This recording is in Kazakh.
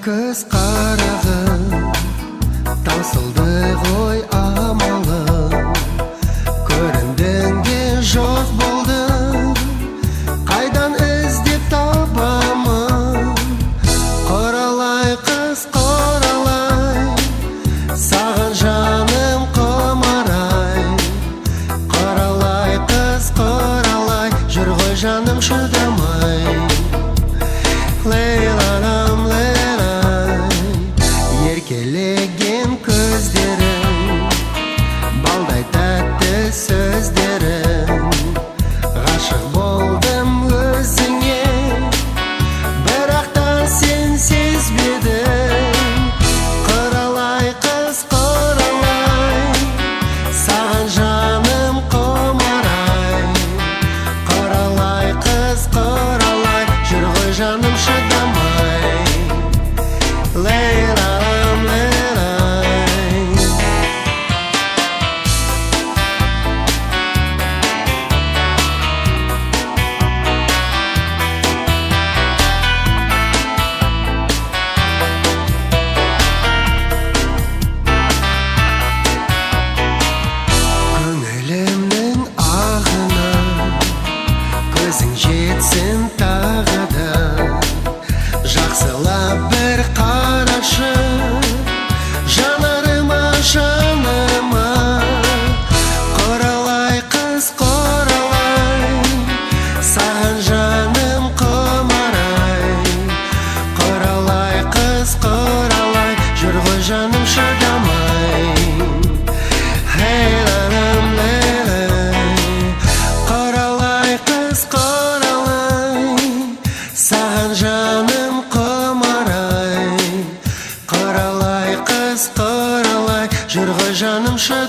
көз қарағым, таусылды ғой амалым. Көріндің де жоқ болдың, қайдан іздеп табамын? Құралай қыз құралай, саған жаным құмарай. Құралай қыз құралай, жүр ғой жаным шыдамай. Лейланам лейлай, еркелеген көздерің, балдай тәтті сөздерің. Ғашық болдым өзіңе, бірақ та сен сезбедің. Құралай қыз құралай, саған жаным құмарай. Құралай қыз құралай, жүр ғой жаным шыдамай. Лейлам лейлай, көңілімнің ағына көзің жетсін тағы да. Жақсылап бір қарашы жанарыма, жаныма. Құралай қыз құралай, саған жаным құмарай. Құралай қыз құралай, жүр ғой жаным шыдамай. Лейланам лейлай, құралай қыз құралай, саған жаным құмарай. Құралай қыз құралай, жүр ғой жаным шыдамай.